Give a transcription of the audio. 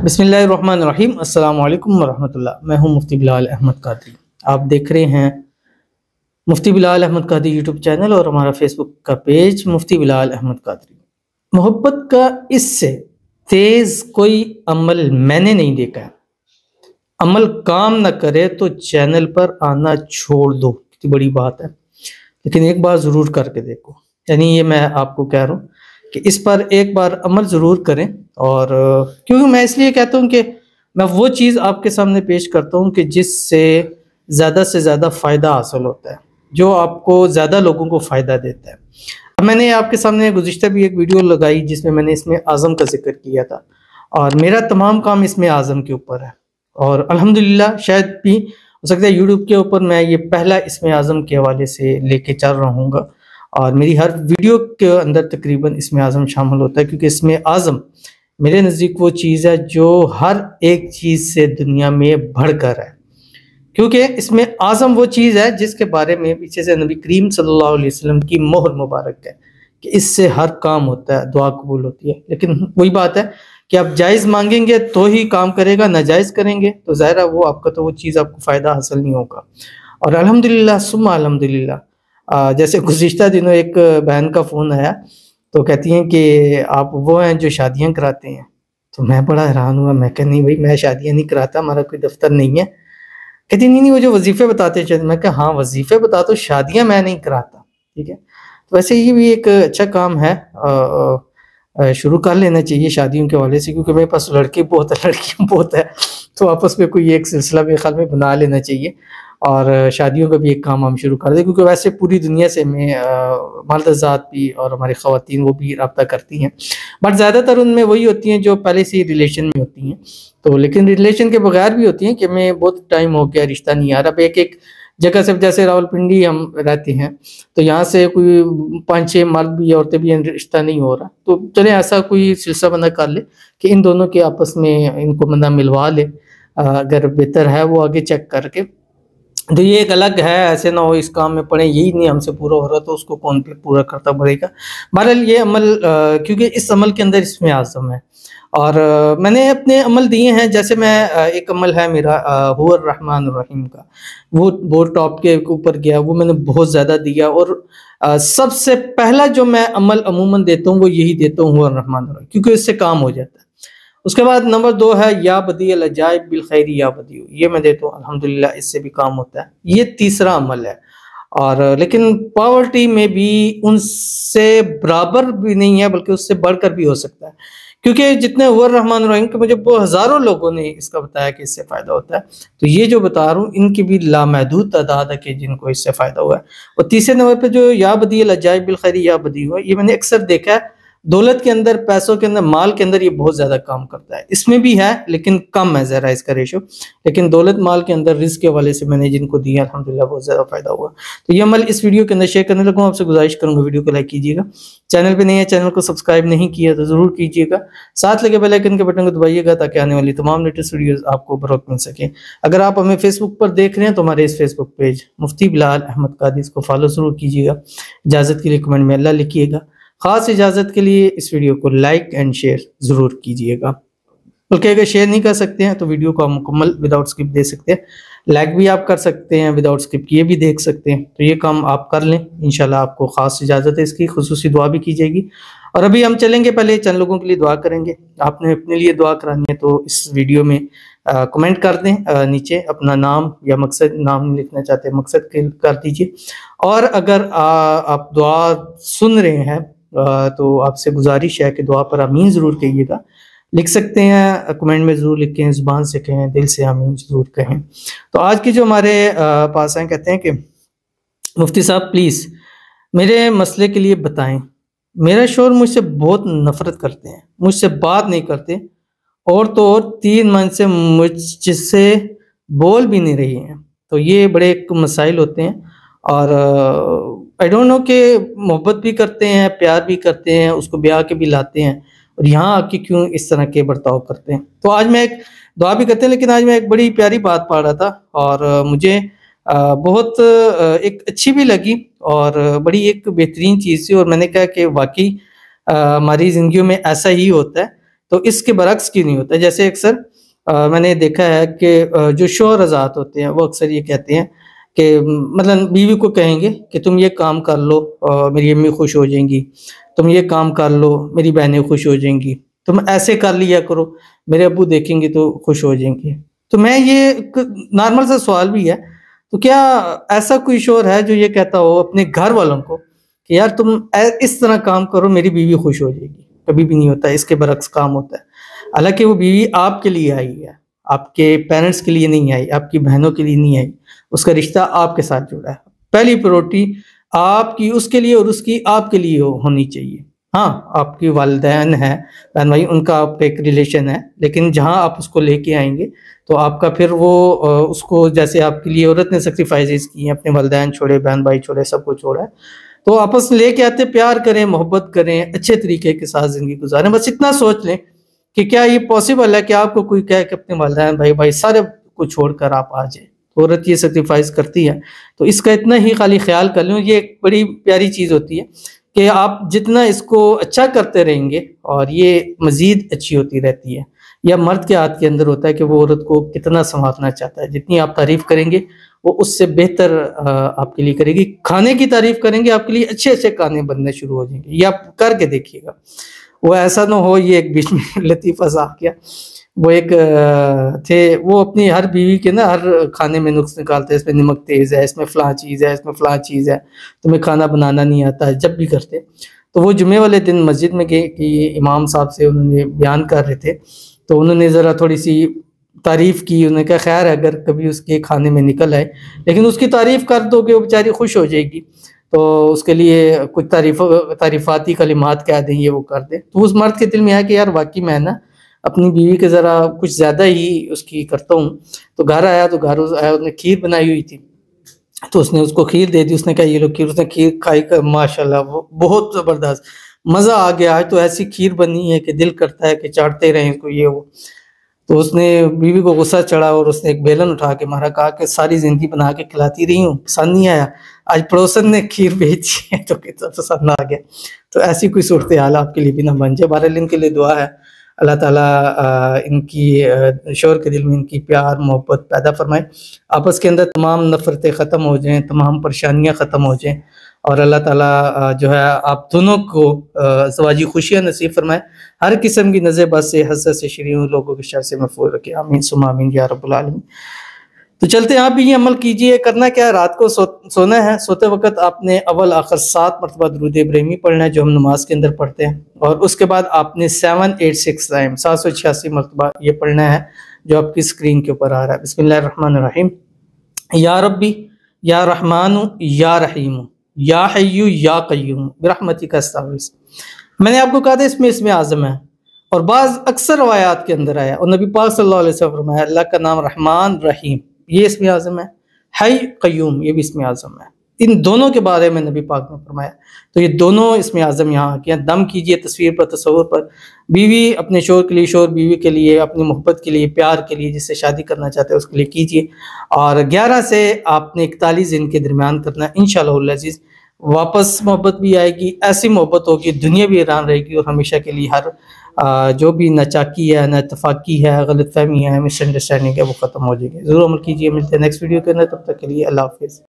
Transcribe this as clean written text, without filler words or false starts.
बिस्मिल्लाहिर्रहमानिर्रहीम अस्सलाम वालेकुम वरहमतुल्लाह। मैं हूं मुफ्ती बिलाल अहमद कादरी। आप देख रहे हैं मुफ्ती बिलाल अहमद कादरी यूट्यूब चैनल और हमारा फेसबुक का पेज मुफ्ती बिलाल अहमद कादरी। मोहब्बत का इससे तेज कोई अमल मैंने नहीं देखा है। अमल काम न करे तो चैनल पर आना छोड़ दो, कितनी बड़ी बात है, लेकिन एक बार ज़रूर करके देखो। यानी ये मैं आपको कह रहा हूँ कि इस पर एक बार अमल ज़रूर करें। और क्योंकि मैं इसलिए कहता हूँ कि मैं वो चीज़ आपके सामने पेश करता हूँ कि जिससे ज़्यादा से ज़्यादा फ़ायदा हासिल होता है, जो आपको ज़्यादा लोगों को फ़ायदा देता है। अब मैंने आपके सामने गुज़िश्ता भी एक वीडियो लगाई जिसमें मैंने इसमें आज़म का जिक्र किया था और मेरा तमाम काम इसमें आज़म के ऊपर है। और अल्हम्दुलिल्लाह शायद भी हो सकता है यूट्यूब के ऊपर मैं ये पहला इसमें आज़म के हवाले से लेके चल रहूँगा और मेरी हर वीडियो के अंदर तकरीबन इसमें आज़म शामिल होता है, क्योंकि इसमें आज़म मेरे नज़दीक वो चीज़ है जो हर एक चीज़ से दुनिया में बढ़कर है। क्योंकि इसमें आज़म वो चीज़ है जिसके बारे में पीछे से नबी करीम सल्लल्लाहु अलैहि वसल्लम की मोहर मुबारक है कि इससे हर काम होता है, दुआ कबूल होती है। लेकिन वही बात है कि आप जायज़ मांगेंगे तो ही काम करेगा, नाजायज़ करेंगे तो ज़ाहिर है वो आपका तो वो चीज़ आपको फ़ायदा हासिल नहीं होगा। और अल्हम्दुलिल्लाह सुम्मा अल्हम्दुलिल्लाह, जैसे गुज़िश्ता दिनों एक बहन का फ़ोन आया तो कहती हैं कि आप वो हैं जो शादियाँ कराते हैं। तो मैं बड़ा हैरान हुआ, मैं कहा नहीं भाई मैं शादियाँ नहीं कराता, हमारा कोई दफ्तर नहीं है। कहती नहीं वो जो वजीफ़े बताते हैं। मैं कहा हाँ वजीफ़े बताते हो, शादियाँ मैं नहीं कराता। ठीक है, तो वैसे ये भी एक अच्छा काम है, शुरू कर लेना चाहिए शादियों के हवाले से, क्योंकि मेरे पास लड़के बहुत है लड़कियाँ बहुत है, तो आपस में कोई एक सिलसिला मेरे ख्याल में बना लेना चाहिए और शादियों का भी एक काम हम शुरू कर दें। क्योंकि वैसे पूरी दुनिया से में मर्द ज़ात भी और हमारी ख़वातीन वो भी रब्ता करती हैं, बट ज़्यादातर उनमें वही होती हैं जो पहले से ही रिलेशन में होती हैं। तो लेकिन रिलेशन के बगैर भी होती हैं कि मैं बहुत टाइम हो गया रिश्ता नहीं आ रहा। अब एक जगह से जैसे रावलपिंडी हम रहते हैं तो यहाँ से कोई 5-6 मर्द भी औरतें भी रिश्ता नहीं हो रहा, तो चले ऐसा कोई सिलसिला बंदा कर ले कि इन दोनों के आपस में इनको बंदा मिलवा ले। अगर बेहतर है वो आगे चेक करके, तो ये एक अलग है, ऐसे ना हो इस काम में पड़े यही नहीं हमसे पूरा हो रहा तो उसको कौन पे पूरा करता बढ़ेगा। बहरहाल ये अमल क्योंकि इस अमल के अंदर इसमें आज़म है और मैंने अपने अमल दिए हैं। जैसे मैं एक अमल है मेरा हुवर रहमान रहीम का, वो टॉप के ऊपर गया, वो मैंने बहुत ज़्यादा दिया। और सबसे पहला जो मैं अमल अमूमन देता हूँ वो यही देता हूँ हुवर रहमान रहीम, क्योंकि इससे काम हो जाता है। उसके बाद नंबर 2 है या बदी अल अजाइब बिल खैरी या बदी, ये मैं देता हूँ अल्हम्दुलिल्लाह, इससे भी काम होता है। ये तीसरा अमल है। और लेकिन पॉवर्टी में भी उनसे बराबर भी नहीं है बल्कि उससे बढ़कर भी हो सकता है, क्योंकि जितने हुआ रहमान रहीम के मुझे वो हज़ारों लोगों ने इसका बताया कि इससे फ़ायदा होता है। तो ये जो बता रहा हूँ इनकी भी लामहदूद तादाद है कि जिनको इससे फ़ायदा हुआ है। और तीसरे नंबर पर जो या बदी अल अजाइब बिल खैरी या बदी हुआ, ये मैंने अक्सर देखा है दौलत के अंदर, पैसों के अंदर, माल के अंदर ये बहुत ज्यादा काम करता है। इसमें भी है लेकिन कम है जरा इसका रेशो, लेकिन दौलत माल के अंदर रिस्क के हवाले से मैंने जिनको दिया अल्हम्दुलिल्लाह बहुत ज्यादा फायदा हुआ। तो ये अमल इस वीडियो के अंदर शेयर करने लगा। आपसे गुजारिश करूंगा वीडियो को लाइक कीजिएगा, चैनल पे नहीं है चैनल को सब्सक्राइब नहीं किया तो जरूर कीजिएगा, साथ लगे बेल आइकन के बटन को दबाइएगा ताकि आने वाली तमाम लेटेस्ट वीडियोस आपको बरोक्त मिल सके। अगर आप हमें फेसबुक पर देख रहे हैं तो हमारे इस फेसबुक पेज मुफ्ती बिलाल अहमद कादरी को फॉलो जरूर कीजिएगा। इजाजत के लिए कमेंट में अल्लाह लिखिएगा। खास इजाज़त के लिए इस वीडियो को लाइक एंड शेयर ज़रूर कीजिएगा। बल्कि अगर शेयर नहीं कर सकते हैं तो वीडियो को आप मुकम्मल विदाउट स्किप दे सकते हैं, लाइक भी आप कर सकते हैं विदाउट स्किप किए भी देख सकते हैं। तो ये काम आप कर लें, इंशाल्लाह आपको खास इजाज़त है, इसकी खुसूसी दुआ भी की जाएगी। और अभी हम चलेंगे, पहले चंद लोगों के लिए दुआ करेंगे। आपने अपने लिए दुआ करानी है तो इस वीडियो में कमेंट कर दें, नीचे अपना नाम या मकसद, नाम नहीं लिखना चाहते मकसद कर दीजिए। और अगर आप दुआ सुन रहे हैं तो आपसे गुजारिश है कि दुआ पर आमीन ज़रूर कहिएगा। लिख सकते हैं कमेंट में, ज़रूर लिखें, ज़ुबान से कहें, दिल से आमीन ज़रूर कहें। तो आज की जो हमारे पास हैं कहते हैं कि मुफ्ती साहब प्लीज़ मेरे मसले के लिए बताएं। मेरा शोहर मुझसे बहुत नफ़रत करते हैं, मुझसे बात नहीं करते और तो और 3 मंथ से मुझसे बोल भी नहीं रही हैं। तो ये बड़े एक मसाइल होते हैं और आई डोंट नो कि मोहब्बत भी करते हैं, प्यार भी करते हैं, उसको ब्याह के भी लाते हैं और यहाँ आके क्यों इस तरह के बर्ताव करते हैं। तो आज मैं एक दुआ भी करते हैं, लेकिन आज मैं एक बड़ी प्यारी बात पढ़ रहा था और मुझे बहुत एक अच्छी भी लगी और बड़ी एक बेहतरीन चीज़ थी और मैंने कहा कि वाकई हमारी ज़िंदगियों में ऐसा ही होता है। तो इसके बरक्स क्यों नहीं होता? जैसे अक्सर मैंने देखा है कि जो शोहर हज़रात होते हैं वो अक्सर ये कहते हैं कि मतलब बीवी को कहेंगे कि तुम ये काम कर लो, मेरी अम्मी खुश हो जाएंगी, तुम ये काम कर लो, मेरी बहनें खुश हो जाएंगी, तुम ऐसे कर लिया करो, मेरे अब्बू देखेंगे तो खुश हो जाएंगे। तो मैं ये एक नॉर्मल सा सवाल भी है, तो क्या ऐसा कोई शोहर है जो ये कहता हो अपने घर वालों को कि यार तुम इस तरह काम करो, मेरी बीवी खुश हो जाएगी? कभी भी नहीं होता, इसके बरक्स काम होता है। हालांकि वो बीवी आपके लिए आई है, आपके पेरेंट्स के लिए नहीं आई, आपकी बहनों के लिए नहीं आई, उसका रिश्ता आपके साथ जुड़ा है। पहली प्रायोरिटी आपकी उसके लिए और उसकी आपके लिए होनी चाहिए। हाँ, आपकी वालिदैन है, बहन भाई, उनका आपका एक रिलेशन है, लेकिन जहाँ आप उसको लेके आएंगे तो आपका फिर वो उसको, जैसे आपके लिए औरत ने सेक्रीफाइसेस की हैं, अपने वालिदैन छोड़े, बहन भाई छोड़े, सब कुछ छोड़ा है, तो आपस में लेके आते, प्यार करें, मोहब्बत करें, अच्छे तरीके के साथ ज़िंदगी गुजारें। बस इतना सोच लें कि क्या ये पॉसिबल है कि आपको कोई कहे कि अपने वालिदैन भाई भाई सारे को छोड़कर आप आ जाए? तो औरत ये सेक्रीफाइस करती है, तो इसका इतना ही खाली ख्याल कर लें। ये एक बड़ी प्यारी चीज़ होती है कि आप जितना इसको अच्छा करते रहेंगे और ये मज़ीद अच्छी होती रहती है। या मर्द के हाथ के अंदर होता है कि वो औरत को कितना संभालना चाहता है। जितनी आप तारीफ़ करेंगे वो उससे बेहतर आपके लिए करेगी। खाने की तारीफ़ करेंगे, आपके लिए अच्छे अच्छे खाने बनने शुरू हो जाएंगे। ये आप करके देखिएगा, वो ऐसा ना हो। ये एक बीच में लतीफ़ा सा आ गया, वो एक थे, वो अपनी हर बीवी के ना हर खाने में नुक्स निकालते हैं, इसमें नमक तेज़ है, इसमें फ़लाँ चीज़ है, इसमें फ़लाँ चीज़ है, तुम्हें खाना बनाना नहीं आता है। जब भी करते, तो वो जुमे वाले दिन मस्जिद में गए कि इमाम साहब से उन्होंने बयान कर रहे थे, तो उन्होंने ज़रा थोड़ी सी तारीफ़ की। उन्होंने कहा खैर अगर कभी उसके खाने में निकल आए, लेकिन उसकी तारीफ़ कर दोगे वो बेचारी खुश हो जाएगी, तो उसके लिए कुछ तारीफ़ाती कलिमात कह दें, ये वो कर दें। तो उस मर्द के दिल में आया कि यार वाकई मैं ना अपनी बीवी के ज़रा कुछ ज़्यादा ही उसकी करता हूँ। तो घर आया, तो घर आया, उसने खीर बनाई हुई थी, तो उसने उसको खीर दे दी। उसने कहा ये लो खीर। उसने खीर खाई कर माशाल्लाह वो बहुत ज़बरदस्त, मज़ा आ गया। आज तो ऐसी खीर बनी है कि दिल करता है कि चाटते रहें इसको, ये वो। तो उसने बीवी को गुस्सा चढ़ा और उसने एक बेलन उठा के मारा, कहा कि सारी ज़िंदगी बना के खिलाती रही हूँ, पसंद नहीं आया, आज पड़ोसन ने खीर बेची है तो कितना पसंद आ गया। तो ऐसी कोई सूरत हाल आपके लिए भी ना बन जाए। बहरहाल इनके लिए दुआ है, अल्लाह ताला इनकी शौहर के दिल में इनकी प्यार मोहब्बत पैदा फरमाए, आपस के अंदर तमाम नफ़रतें ख़त्म हो जाएँ, तमाम परेशानियाँ ख़त्म हो जाएँ, और अल्लाह ताला जो है आप दोनों को ज़वाजी खुशियाँ नसीब फरमाए, हर किस्म की नज़र बद से, हसद से, शरीरों लोगों के शर से महफूज़ रखे। आमीन सुम्मा आमीन या रब्बुल आलमीन। तो चलते हैं, आप भी ये अमल कीजिए। करना क्या है, रात को सोना है, सोते वक्त आपने अव्वल आखिर 7 मरतबा दुरूद इब्राहिमी पढ़ना है, जो हम नमाज के अंदर पढ़ते हैं, और उसके बाद आपने 786 टाइम 786 मरतबा ये पढ़ना है जो आपकी स्क्रीन के ऊपर आ रहा है। बिस्मिल्लाहिर्रहमानिर्रहीम। या रब्बी या रहमानु या रहीमु या हय्यु या क़य्यूम बिरहमतिका अस्तग़ीस। मैंने आपको कहा था इसमें आज़म है, और बाज़ अक्सर रवायात के अंदर आया, और नबी पाक सल्लल्लाहु अलैहि वसल्लम फरमाया अल्लाह का नाम रहमान रहीम, ये इसमें आज़म है। हय क़य्यूम, ये भी इसमें आज़म है। इन दोनों के बारे में नबी पाक ने फरमाया, तो ये दोनों इसमें आज़म यहाँ किया। दम कीजिए तस्वीर पर, तस्वुर पर। बीवी अपने शोहर के लिए, शोहर बीवी के लिए, अपनी मोहब्बत के लिए, प्यार के लिए, जिससे शादी करना चाहते हैं उसके लिए कीजिए। और 11 से आपने 41 दिन के दरमियान करना है। इंशाअल्लाह अज़ीज़ वापस मोहब्बत भी आएगी, ऐसी मोहब्बत होगी, दुनिया भी हैरान रहेगी, और हमेशा के लिए हर जो भी नाचाकी है, नाइतफाकी है, गलतफहमी है, मिसअंडरस्टैंडिंग है, वो ख़त्म हो जाएगी। ज़रूर अमल कीजिए। मिलते हैं नेक्स्ट वीडियो के अंदर, तब तक के लिए अल्लाह हाफ़िज़।